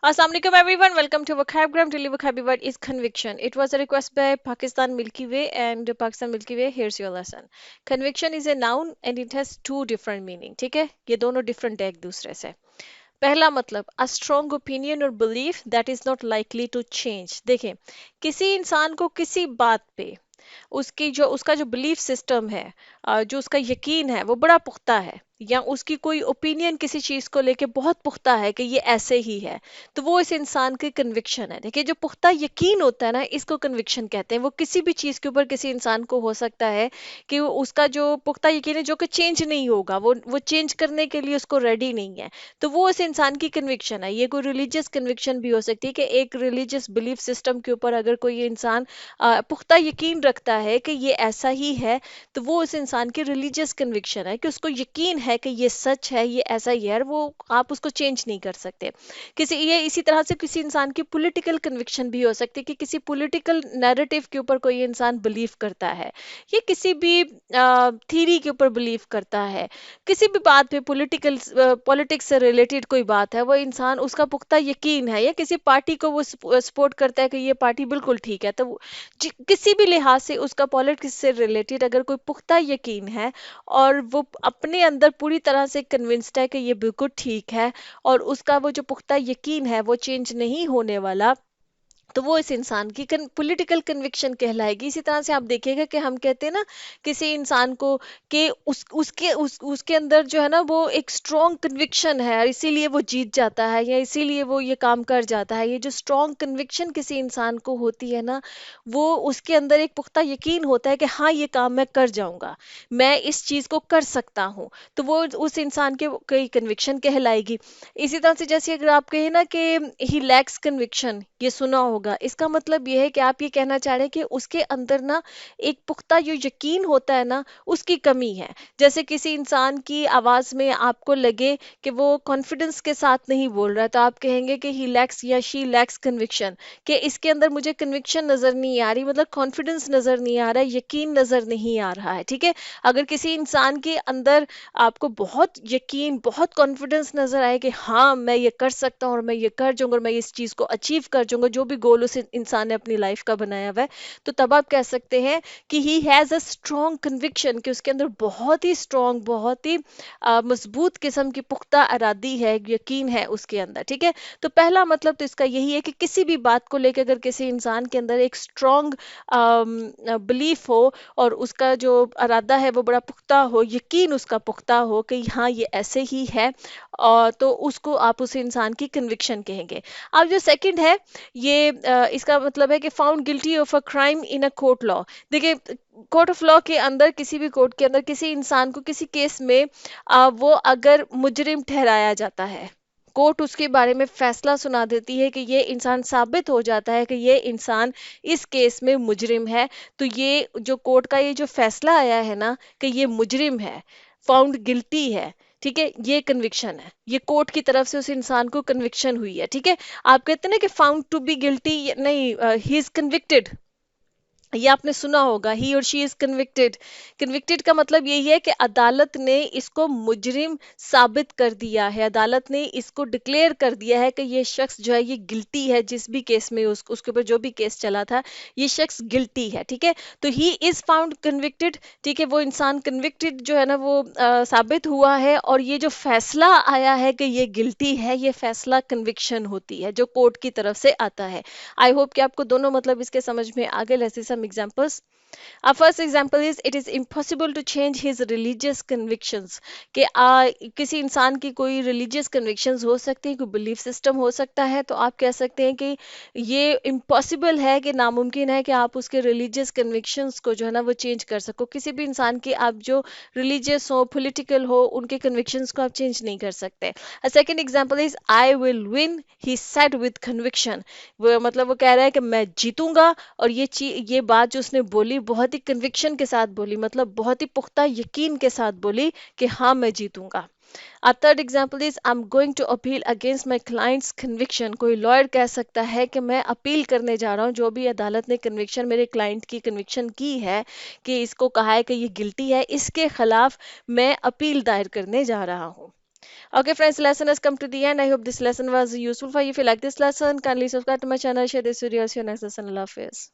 Assalamu alaikum everyone. Welcome to Vocabgram. Daily vocabulary word is conviction. It was a request by Pakistan Milky Way and Pakistan Milky Way. Here's your lesson. Conviction is a noun and it has two different meaning. ठीक है? ये दोनों different है एक दूसरे से. पहला मतलब a strong opinion or belief that is not likely to change. देखें, किसी इंसान को किसी बात पे उसका जो बिलीफ सिस्टम है, जो उसका यकीन है वो बड़ा पुख्ता है, या उसकी कोई ओपिनियन किसी चीज को लेके बहुत पुख्ता है कि ये ऐसे ही है, तो वो इस इंसान की कन्विक्शन है. देखिए, जो पुख्ता यकीन होता है ना, इसको कन्विक्शन कहते हैं. वो किसी भी चीज के ऊपर किसी इंसान को हो सकता है कि उसका जो पुख्ता यकीन है जो कि चेंज नहीं होगा, वो चेंज करने के लिए उसको रेडी नहीं है, तो वो उस इंसान की कन्विक्शन है. ये कोई रिलीजियस कन्विक्शन भी हो सकती है कि एक रिलीजियस बिलीफ सिस्टम के ऊपर अगर कोई इंसान पुख्ता यकीन रखता है कि ये ऐसा ही है, तो वो उस इंसान की रिलीजियस कन्विक्शन है कि उसको यकीन है कि ये सच है, ये ऐसा ही है, और वो आप उसको चेंज नहीं कर सकते. ये इसी तरह से किसी इंसान की पॉलिटिकल कन्विक्शन भी हो सकती है कि किसी पॉलिटिकल नैरेटिव के ऊपर कोई इंसान बिलीव करता है, ये किसी भी थीरी के ऊपर बिलीव करता है, किसी भी बात पे पॉलिटिक्स से रिलेटेड कोई बात है, वो इंसान उसका पुख्ता यकीन है, या किसी पार्टी को वो सपोर्ट करता है कि ये पार्टी बिल्कुल ठीक है, तो किसी भी लिहाज से उसका पॉलिटिक्स से रिलेटेड अगर कोई पुख्ता यकीन है और वो अपने अंदर पूरी तरह से कन्विंस्ड है कि ये बिल्कुल ठीक है, और उसका वो जो पुख्ता यकीन है वो चेंज नहीं होने वाला, तो वो इस इंसान की पॉलिटिकल कन्विक्शन कहलाएगी. इसी तरह से आप देखिएगा कि हम कहते हैं ना किसी इंसान को कि उसके अंदर जो है ना वो एक स्ट्रॉन्ग कन्विक्शन है और इसीलिए वो जीत जाता है, या इसीलिए वो ये काम कर जाता है. ये जो स्ट्रॉन्ग कन्विक्शन किसी इंसान को होती है ना, वो उसके अंदर एक पुख्ता यकीन होता है कि हाँ, ये काम मैं कर जाऊंगा, मैं इस चीज को कर सकता हूँ, तो वो उस इंसान के कई कन्विक्शन कहलाएगी. इसी तरह से जैसे अगर आप कहें ना कि ही लैक्स कन्विक्शन, ये सुना होगा, इसका मतलब ये है कि आप ये कहना चाह रहे हैं कि उसके अंदर ना एक पुख्ता जो यकीन होता है ना, उसकी कमी है. जैसे किसी इंसान की आवाज में आपको लगे कि वो कॉन्फिडेंस के साथ नहीं बोल रहा है, तो आप कहेंगे कि ही लैक्स या शी लैक्स कन्विक्शन, कि इसके अंदर मुझे कन्विक्शन नजर नहीं आ रही, मतलब कॉन्फिडेंस नजर नहीं आ रहा है, यकीन नजर नहीं आ रहा है. ठीक है, अगर किसी इंसान के अंदर आपको बहुत यकीन, बहुत कॉन्फिडेंस नजर आए कि हाँ, मैं ये कर सकता हूँ और मैं ये कर जाऊंगा और मैं इस चीज को अचीव कर जाऊंगा, जो भी गोल उस इंसान ने अपनी लाइफ का बनाया हुआ है, तो तब आप कह सकते हैं कि he has a strong conviction, कि उसके अंदर बहुत ही स्ट्रॉन्ग, बहुत ही मजबूत किस्म की पुख्ता इरादी है, यकीन है उसके अंदर. ठीक है, तो पहला मतलब तो इसका यही है कि किसी भी बात को लेकर अगर किसी इंसान के अंदर एक स्ट्रॉन्ग बिलीफ हो और उसका जो इरादा है वो बड़ा पुख्ता हो, यकीन उसका पुख्ता हो कि हाँ, ये ऐसे ही है, और तो उसको आप उस इंसान की कन्विक्शन कहेंगे. अब जो सेकंड है, ये इसका मतलब है कि found guilty of a crime in a court law. देखिए, कोर्ट ऑफ लॉ के अंदर, किसी भी कोर्ट के अंदर किसी इंसान को किसी केस में वो अगर मुजरिम ठहराया जाता है, कोर्ट उसके बारे में फैसला सुना देती है कि ये इंसान, साबित हो जाता है कि ये इंसान इस केस में मुजरिम है, तो ये जो कोर्ट का ये जो फैसला आया है ना कि ये मुजरिम है, फाउंड गिल्टी है, ठीक है, ये कन्विक्शन है, ये कोर्ट की तरफ से उस इंसान को कन्विक्शन हुई है. ठीक है, आप कहते हैं ना कि फाउंड टू बी गिल्टी, नहीं, ही इज कन्विक्टेड, ये आपने सुना होगा, ही और शी इज कन्विक्टेड. कन्विक्टेड का मतलब यही है कि अदालत ने इसको मुजरिम साबित कर दिया है, अदालत ने इसको डिक्लेयर कर दिया है कि ये शख्स जो है ये गिल्टी है, जिस भी केस में उसके ऊपर जो भी केस चला था, ये शख्स गिल्टी है. ठीक है, तो ही इज फाउंड कन्विक्टेड. ठीक है, वो इंसान कन्विक्टेड जो है ना वो साबित हुआ है, और ये जो फैसला आया है कि ये गिल्टी है, ये फैसला कन्विक्शन होती है जो कोर्ट की तरफ से आता है. आई होप कि आपको दोनों मतलब इसके समझ में आ गए. Let's see some examples. Our first example is it is impossible to change his religious convictions. कि किसी इंसान की कोई religious convictions हो सकती है, कोई belief system हो सकता है, तो आप कह सकते हैं कि ये impossible है, कि नामुमकिन है कि आप उसके religious convictions को जो है ना वो change कर सको. किसी भी इंसान की आप जो religious हो, political हो, उनके convictions को आप change नहीं कर सकते. A second example is I will win, he said with conviction. वो मतलब वो कह रहा है कि मैं जीतूंगा, और ये बात जो उसने बोली बहुत ही कन्विक्शन के साथ बोली, मतलब बहुत ही पुख्ता यकीन के साथ बोली कि हाँ, मैं जीतूंगा. A third example is I'm going to appeal against my client's conviction. कोई लॉयर कह सकता है कि मैं अपील करने जा रहा हूँ, जो भी अदालत ने कन्विक्शन मेरे क्लाइंट की कन्विक्शन की है कि इसको कहा है कि ये गिल्टी है, इसके खिलाफ मैं अपील दायर करने जा रहा हूँ. Okay, friends, lesson has come to the end. I hope this lesson was useful for you. If you like this lesson, kindly subscribe to my channel, share this video, see you next lesson. Allah Hafiz.